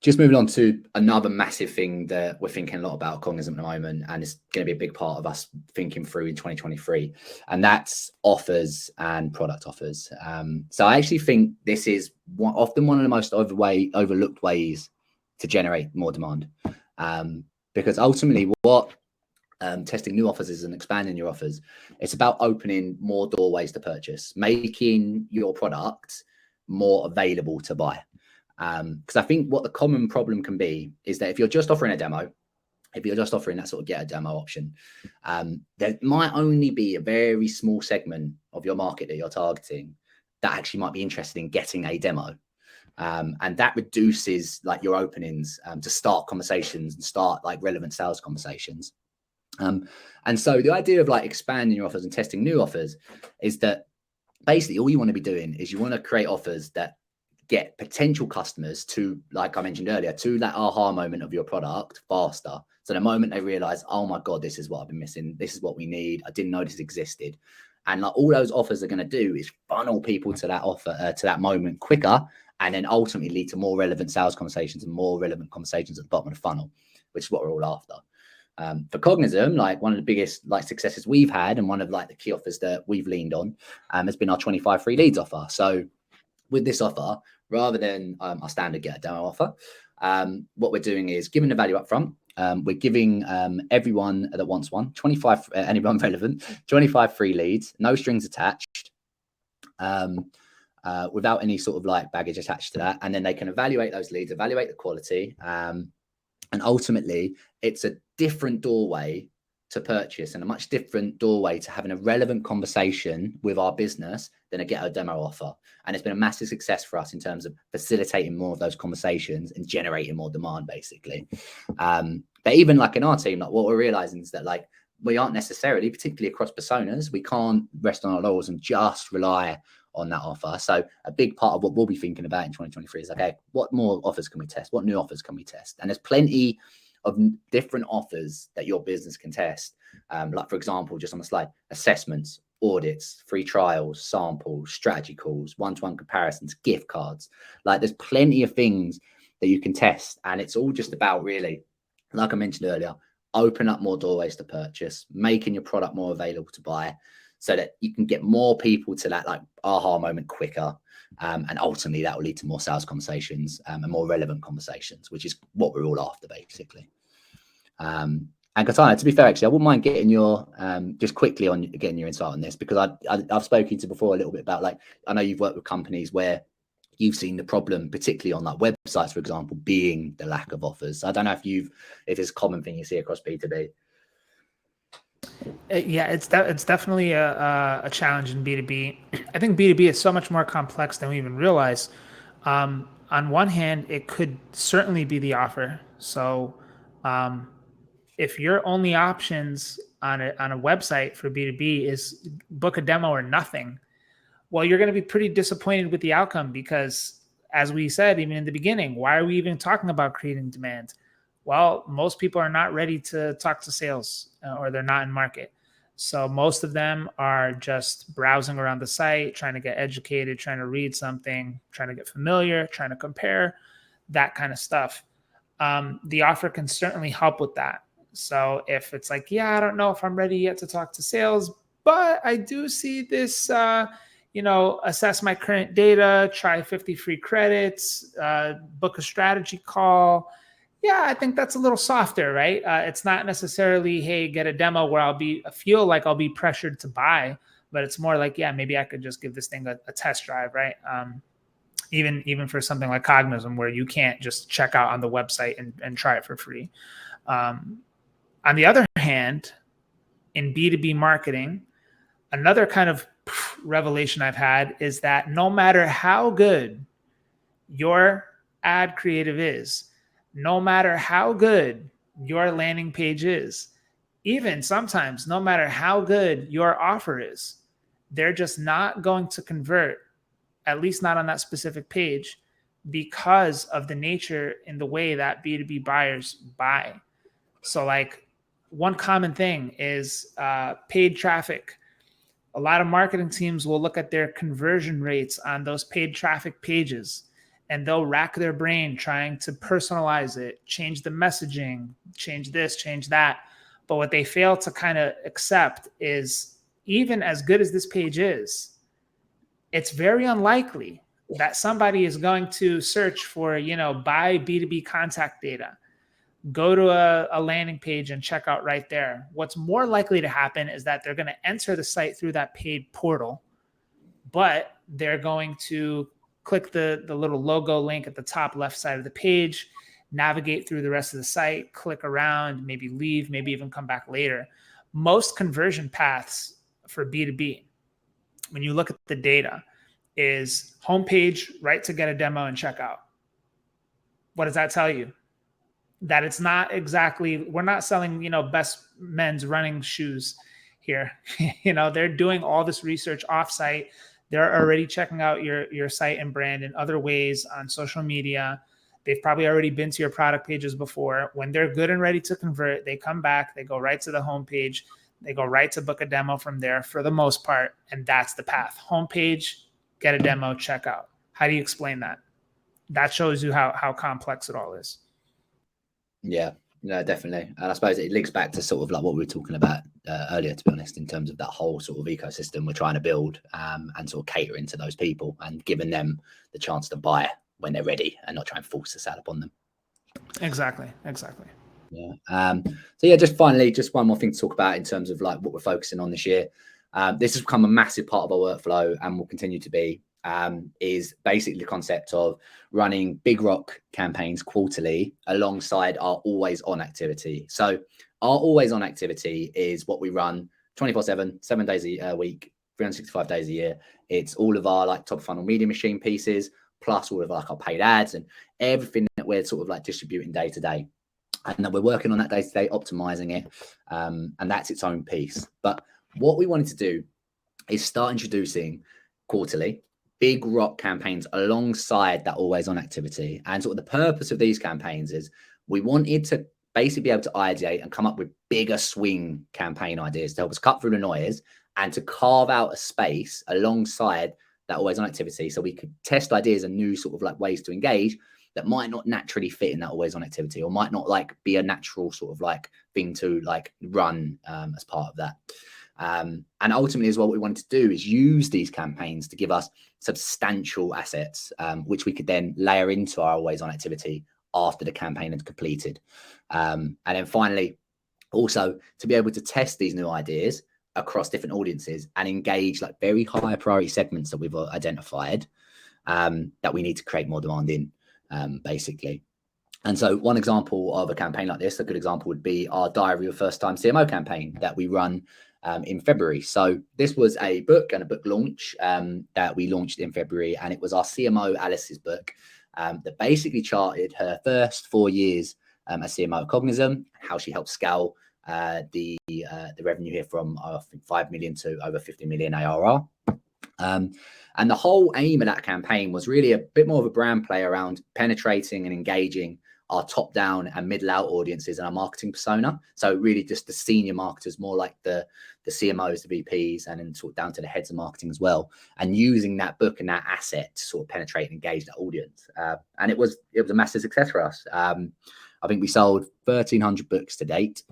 Just moving on to another massive thing that we're thinking a lot about Cognism at the moment, and it's going to be a big part of us thinking through in 2023, and that's offers and product offers. So I actually think this is often one of the most overlooked ways to generate more demand, because ultimately what testing new offers is and expanding your offers, it's about opening more doorways to purchase, making your product more available to buy. Because I think what the common problem can be is that if you're just offering a demo, if you're just offering that sort of get a demo option, there might only be a very small segment of your market that you're targeting that actually might be interested in getting a demo. And that reduces like your openings to start conversations and start like relevant sales conversations. And so the idea of like expanding your offers and testing new offers is that basically all you want to be doing is you want to create offers that get potential customers to, like I mentioned earlier, to that aha moment of your product faster. So the moment they realize, oh my God, this is what I've been missing. This is what we need. I didn't know this existed. And like all those offers are going to do is funnel people to that offer, to that moment quicker, and then ultimately lead to more relevant sales conversations and more relevant conversations at the bottom of the funnel, which is what we're all after. For Cognism, like one of the biggest like successes we've had, and one of like the key offers that we've leaned on, has been our 25 free leads offer. So with this offer, rather than our standard get a demo offer, what we're doing is giving the value up front. We're giving everyone that wants one, 25, anyone relevant, 25 free leads, no strings attached, without any sort of like baggage attached to that. And then they can evaluate those leads, evaluate the quality. And ultimately, it's a different doorway to purchase and a much different doorway to having a relevant conversation with our business than a get a demo offer. And it's been a massive success for us in terms of facilitating more of those conversations and generating more demand, basically. But even like in our team, like what we're realizing is that like we aren't necessarily, particularly across personas, we can't rest on our laurels and just rely on that offer. So a big part of what we'll be thinking about in 2023 is, okay, what more offers can we test? What new offers can we test? And there's plenty of different offers that your business can test. Like for example, just on the slide, assessments, audits, free trials, samples, strategy calls, one-to-one comparisons, gift cards. Like there's plenty of things that you can test. And it's all just about really, like I mentioned earlier, open up more doorways to purchase, making your product more available to buy so that you can get more people to that like aha moment quicker. And ultimately that will lead to more sales conversations and more relevant conversations, which is what we're all after basically. And Katana, to be fair, actually, I wouldn't mind getting your just quickly on getting your insight on this, because I've spoken to before a little bit about, like, I know you've worked with companies where you've seen the problem, particularly on like websites, for example, being the lack of offers. I don't know if it's a common thing you see across B2B. Yeah, it's definitely a challenge in B2B. I think B2B is so much more complex than we even realize. On one hand, it could certainly be the offer. So if your only options on a website for B2B is book a demo or nothing, well, you're going to be pretty disappointed with the outcome, because as we said, even in the beginning, why are we even talking about creating demand? Well, most people are not ready to talk to sales or they're not in market. So most of them are just browsing around the site, trying to get educated, trying to read something, trying to get familiar, trying to compare, that kind of stuff. The offer can certainly help with that. So if it's like, yeah, I don't know if I'm ready yet to talk to sales, but I do see this, assess my current data, try 50 free credits, book a strategy call. Yeah, I think that's a little softer, right? It's not necessarily, hey, get a demo where I feel like I'll be pressured to buy, but it's more like, yeah, maybe I could just give this thing a test drive, right? Even for something like Cognism, where you can't just check out on the website and try it for free. On the other hand, in B2B marketing, another kind of revelation I've had is that no matter how good your ad creative is, no matter how good your landing page is, even sometimes no matter how good your offer is, they're just not going to convert, at least not on that specific page, because of the nature in the way that B2B buyers buy. So like one common thing is paid traffic. A lot of marketing teams will look at their conversion rates on those paid traffic pages, and they'll rack their brain trying to personalize it, change the messaging, change this, change that. But what they fail to kind of accept is, even as good as this page is, it's very unlikely that somebody is going to search for, buy B2B contact data, go to a landing page and check out right there. What's more likely to happen is that they're going to enter the site through that paid portal, but they're going to click the little logo link at the top left side of the page, navigate through the rest of the site, click around, maybe leave, maybe even come back later. Most conversion paths for B2B, when you look at the data, is homepage, right to get a demo and check out. What does that tell you? That it's not exactly, we're not selling, best men's running shoes here. They're doing all this research offsite. They're already checking out your site and brand in other ways on social media. They've probably already been to your product pages before. When they're good and ready to convert, they come back, they go right to the homepage, they go right to book a demo from there for the most part. And that's the path. Homepage, get a demo, check out. How do you explain that? That shows you how complex it all is. Yeah, no, definitely. And I suppose it links back to sort of like what we were talking about earlier, to be honest, in terms of that whole sort of ecosystem we're trying to build and sort of catering to those people and giving them the chance to buy when they're ready and not try and force this out upon them. Exactly. Yeah. So yeah, just finally, just one more thing to talk about in terms of like what we're focusing on this year. This has become a massive part of our workflow and will continue to be, is basically the concept of running big rock campaigns quarterly alongside our always on activity. So our always on activity is what we run 24/7, 7 days a week, 365 days a year. It's all of our like top funnel media machine pieces, plus all of like our paid ads and everything that we're sort of like distributing day to day. And then we're working on that day to day, optimizing it. And that's its own piece. But what we wanted to do is start introducing quarterly big rock campaigns alongside that always on activity. And sort of the purpose of these campaigns is we wanted to basically be able to ideate and come up with bigger swing campaign ideas to help us cut through the noise and to carve out a space alongside that always on activity, so we could test ideas and new sort of like ways to engage that might not naturally fit in that always on activity, or might not like be a natural sort of like thing to like run as part of that. And ultimately as well, what we wanted to do is use these campaigns to give us substantial assets, which we could then layer into our always on activity after the campaign had completed. And then finally, also to be able to test these new ideas across different audiences and engage like very high priority segments that we've identified that we need to create more demand in, basically. And so one example of a campaign like this, a good example would be our Diary of First Time CMO campaign that we run in February. So this was a book and a book launch that we launched in February, and it was our CMO Alice's book that basically charted her first 4 years as CMO at Cognism, how she helped scale the revenue here from 5 million to over 50 million ARR. And the whole aim of that campaign was really a bit more of a brand play around penetrating and engaging our top down and middle out audiences and our marketing persona. So really just the senior marketers, more like the CMOs, the VPs, and then sort of down to the heads of marketing as well. And using that book and that asset to sort of penetrate and engage that audience. And it was a massive success for us. I think we sold 1,300 books to date.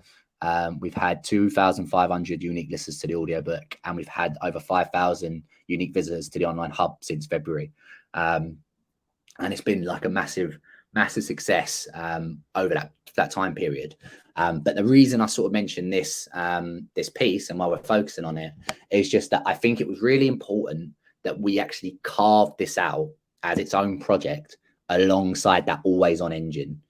We've had 2,500 unique listeners to the audiobook, and we've had over 5,000 unique visitors to the online hub since February. And it's been like a massive success over that time period. But the reason I sort of mentioned this piece and why we're focusing on it is just that I think it was really important that we actually carved this out as its own project alongside that always on engine.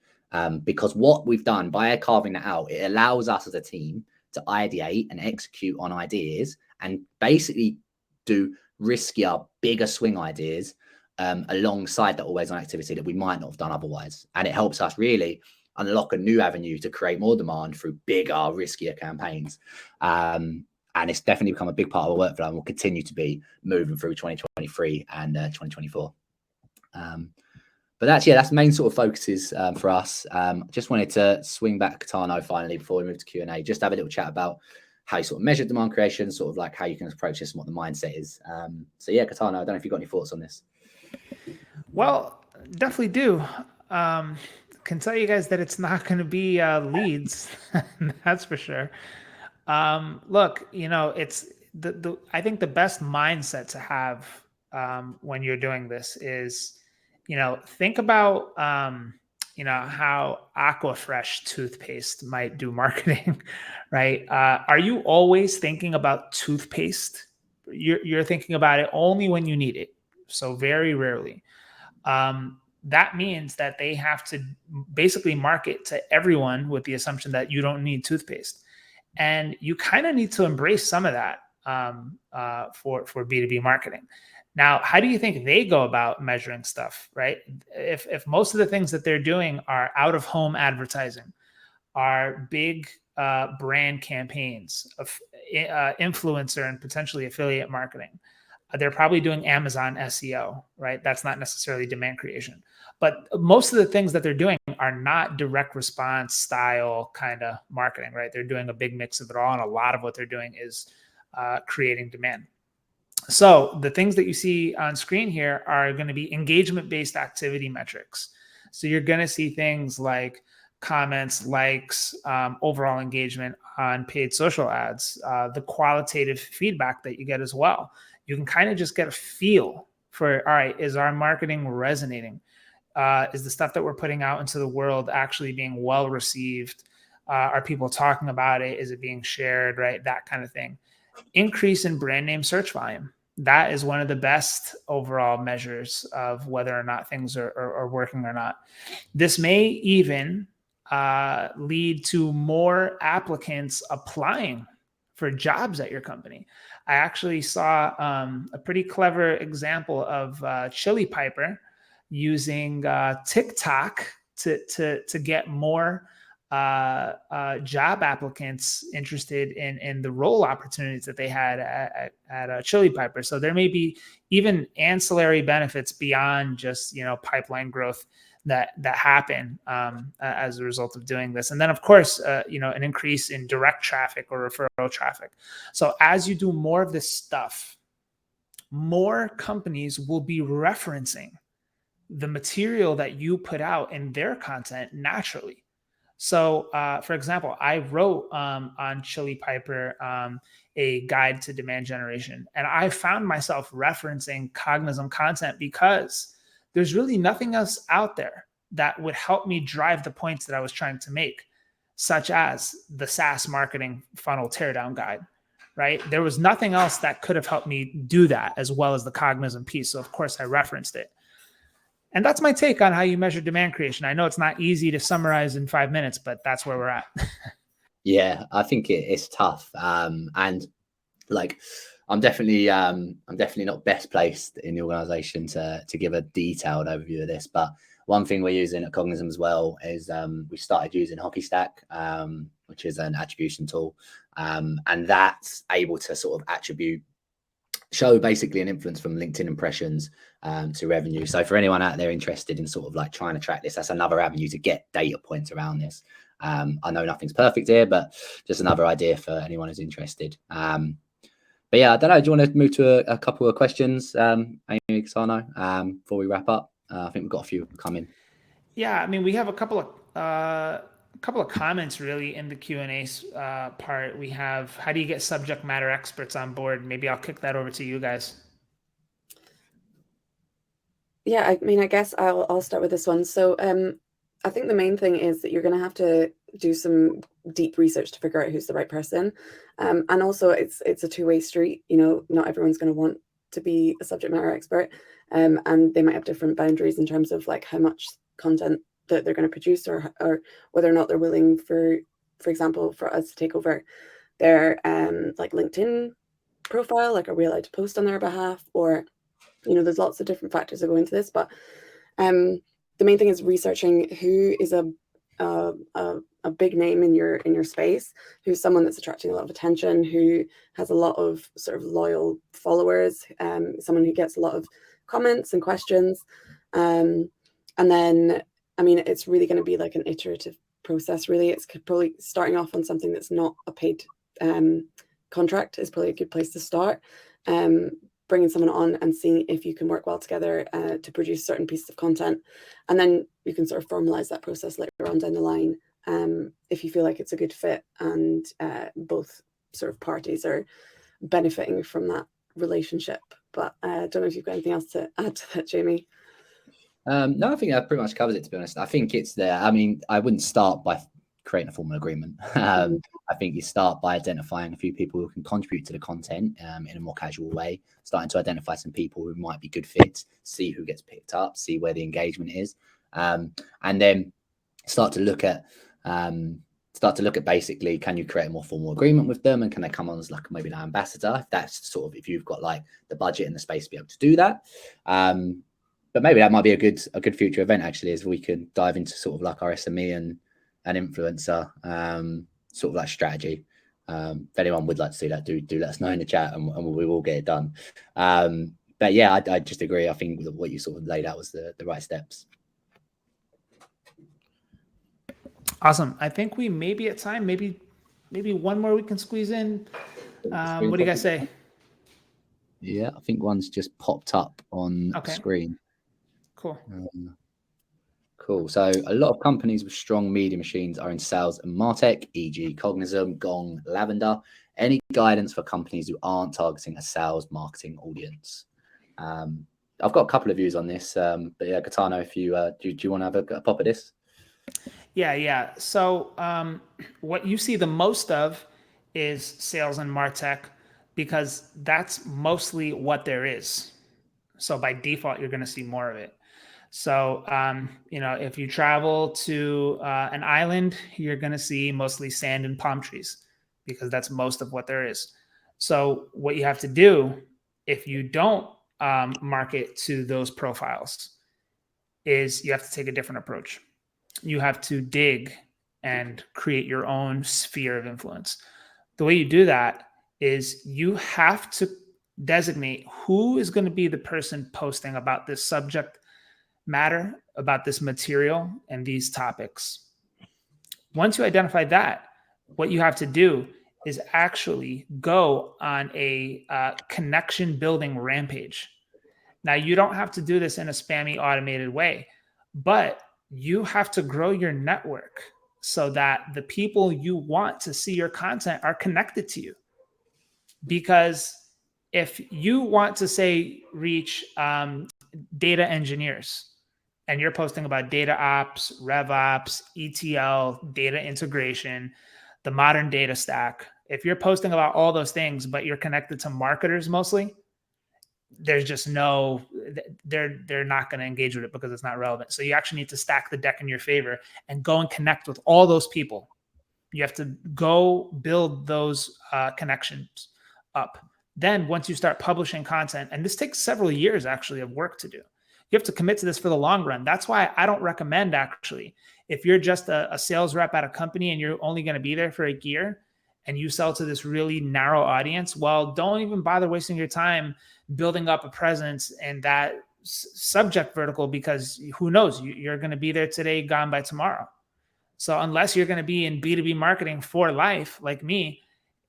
Because what we've done by carving that out, it allows us as a team to ideate and execute on ideas and basically do riskier, bigger swing ideas alongside that always on activity that we might not have done otherwise. And it helps us really unlock a new avenue to create more demand through bigger, riskier campaigns. And it's definitely become a big part of our workflow and will continue to be moving through 2023 and 2024. But that's the main sort of focuses for us. Just wanted to swing back Katano finally before we move to Q&A, just have a little chat about how you sort of measure demand creation, sort of like how you can approach this and what the mindset is. So yeah, Katano, I don't know if you've got any thoughts on this. Well, definitely do. Can tell you guys that it's not going to be leads. That's for sure. Look, it's I think the best mindset to have when you're doing this is, think about, how Aquafresh toothpaste might do marketing, right? Are you always thinking about toothpaste? You're thinking about it only when you need it. So very rarely. That means that they have to basically market to everyone with the assumption that you don't need toothpaste. And you kind of need to embrace some of that for B2B marketing. Now, how do you think they go about measuring stuff, right? If most of the things that they're doing are out-of-home advertising, are big brand campaigns of influencer and potentially affiliate marketing, they're probably doing Amazon SEO, right? That's not necessarily demand creation. But most of the things that they're doing are not direct response style kind of marketing, right? They're doing a big mix of it all. And a lot of what they're doing is creating demand. So the things that you see on screen here are going to be engagement-based activity metrics. So you're going to see things like comments, likes, overall engagement on paid social ads, the qualitative feedback that you get as well. You can kind of just get a feel for, all right, is our marketing resonating? Is the stuff that we're putting out into the world actually being well received? Are people talking about it? Is it being shared, right? That kind of thing. Increase in brand name search volume. That is one of the best overall measures of whether or not things are working or not. This may even lead to more applicants applying for jobs at your company. I actually saw a pretty clever example of Chili Piper using TikTok to get more job applicants interested in the role opportunities that they had at Chili Piper. So there may be even ancillary benefits beyond just pipeline growth that happen as a result of doing this. And then, of course, an increase in direct traffic or referral traffic. So as you do more of this stuff, more companies will be referencing the material that you put out in their content naturally. So, for example, I wrote on Chili Piper a guide to demand generation, and I found myself referencing Cognism content because there's really nothing else out there that would help me drive the points that I was trying to make, such as the SaaS marketing funnel teardown guide, right? There was nothing else that could have helped me do that as well as the Cognism piece. So, of course, I referenced it. And that's my take on how you measure demand creation. I know it's not easy to summarize in 5 minutes, but that's where we're at. Yeah, I think it's tough. And like, I'm definitely not best placed in the organization to give a detailed overview of this. But one thing we're using at Cognism as well is we started using Hockey Stack, which is an attribution tool. And that's able to sort of show basically an influence from LinkedIn impressions to revenue. So for anyone out there interested in sort of like trying to track this, that's another avenue to get data points around this. I know nothing's perfect here, but just another idea for anyone who's interested. But yeah, I don't know. Do you want to move to a couple of questions, Amy Casano, before we wrap up? I think we've got a few coming. Yeah, I mean, we have a couple of comments really in the Q&A part. We have, how do you get subject matter experts on board? Maybe I'll kick that over to you guys. Yeah, I mean, I guess I'll start with this one. So I think the main thing is that you're going to have to do some deep research to figure out who's the right person. And also it's a two-way street. Not everyone's going to want to be a subject matter expert. And they might have different boundaries in terms of like how much content that they're going to produce or whether or not they're willing for example, for us to take over their like LinkedIn profile. Like, are we allowed to post on their behalf? Or, there's lots of different factors that go into this. But the main thing is researching who is a big name in your space, who's someone that's attracting a lot of attention, who has a lot of sort of loyal followers, someone who gets a lot of comments and questions. And then, I mean, it's really going to be like an iterative process, really. It's probably starting off on something that's not a paid contract is probably a good place to start. Bringing someone on and seeing if you can work well together to produce certain pieces of content. And then you can sort of formalize that process later on down the line if you feel like it's a good fit and both sort of parties are benefiting from that relationship. But I don't know if you've got anything else to add to that, Jamie. No, I think that pretty much covers it, to be honest. I think it's there. I mean, I wouldn't start by creating a formal agreement. I think you start by identifying a few people who can contribute to the content in a more casual way, starting to identify some people who might be good fits, see who gets picked up, see where the engagement is, and then start to look at basically, can you create a more formal agreement with them, and can they come on as like maybe an ambassador, if you've got like the budget and the space to be able to do that. But maybe that might be a good future event, actually, as we can dive into sort of like our SME and influencer sort of like strategy. If anyone would like to see that, do let us know in the chat, and we will get it done. But yeah, I just agree. I think what you sort of laid out was the right steps. Awesome. I think we may be at time. Maybe one more we can squeeze in. What do you guys say? Yeah, I think one's just popped up on the screen. Cool. Cool. So a lot of companies with strong media machines are in sales and martech, e.g. Cognism, Gong, Lavender. Any guidance for companies who aren't targeting a sales marketing audience? I've got a couple of views on this, but yeah, Gaetano, if you do you want to have a pop at this? Yeah. So what you see the most of is sales and martech, because that's mostly what there is. So by default, you're going to see more of it. So, if you travel to an island, you're going to see mostly sand and palm trees, because that's most of what there is. So what you have to do, if you don't market to those profiles, is you have to take a different approach. You have to dig and create your own sphere of influence. The way you do that is you have to designate who is going to be the person posting about this subject matter about this material and these topics. Once you identify that, what you have to do is actually go on a connection building rampage. Now, you don't have to do this in a spammy automated way, but you have to grow your network so that the people you want to see your content are connected to you. Because if you want to say reach data engineers, and you're posting about data ops, rev ops, ETL, data integration, the modern data stack, if you're posting about all those things, but you're connected to marketers mostly, there's just no, they're not going to engage with it because it's not relevant. So you actually need to stack the deck in your favor and go and connect with all those people. You have to go build those connections up. Then once you start publishing content, and this takes several years actually of work to do, you have to commit to this for the long run. That's why I don't recommend, actually, if you're just a sales rep at a company and you're only going to be there for a year and you sell to this really narrow audience, well, don't even bother wasting your time building up a presence in that subject vertical, because who knows, you're going to be there today, gone by tomorrow. So unless you're going to be in B2B marketing for life, like me,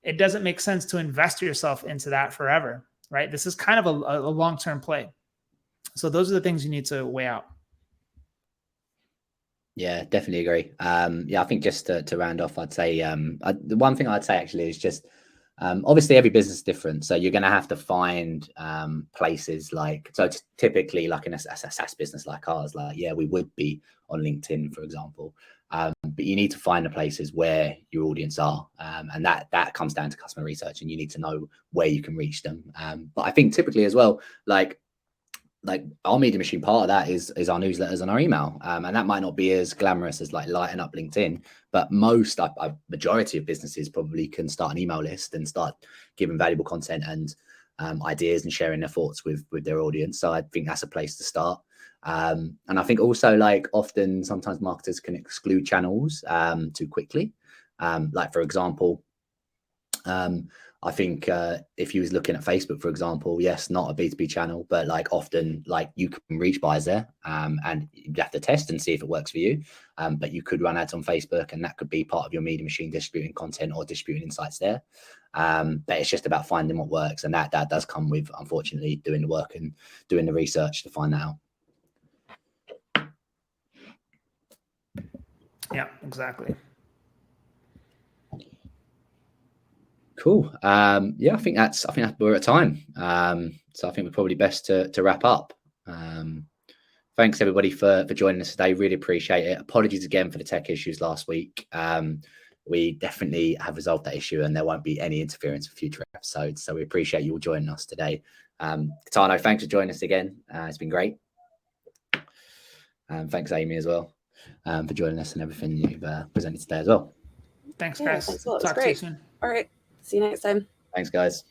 it doesn't make sense to invest yourself into that forever, right? This is kind of a long-term play. So those are the things you need to weigh out. Yeah, definitely agree. Yeah, I think just to round off, I'd say the one thing I'd say actually is just obviously every business is different. So you're going to have to find places like, so typically like in a SaaS business like ours, like, yeah, we would be on LinkedIn, for example. But you need to find the places where your audience are. And that comes down to customer research, and you need to know where you can reach them. But I think typically as well, like our Media Machine, part of that is our newsletters and our email. And that might not be as glamorous as like lighting up LinkedIn, but most, majority of businesses probably can start an email list and start giving valuable content and ideas and sharing their thoughts with their audience. So I think that's a place to start. And I think also, like, often sometimes marketers can exclude channels too quickly. Like, for example, I think if you was looking at Facebook, for example, yes, not a B2B channel, but like often like you can reach buyers there, and you have to test and see if it works for you. But you could run ads on Facebook, and that could be part of your Media Machine distributing content or distributing insights there. But it's just about finding what works, and that does come with, unfortunately, doing the work and doing the research to find that out. Yeah, exactly. Cool. Yeah, I think that's we're at time. So I think we're probably best to wrap up. Thanks everybody for joining us today. Really appreciate it. Apologies again for the tech issues last week. We definitely have resolved that issue, and there won't be any interference for future episodes. So we appreciate you all joining us today. Tano, thanks for joining us again. It's been great. Thanks, Amy, as well, for joining us and everything you've presented today as well. Thanks, guys. Thanks a lot. Talk to you soon. All right. See you next time. Thanks, guys.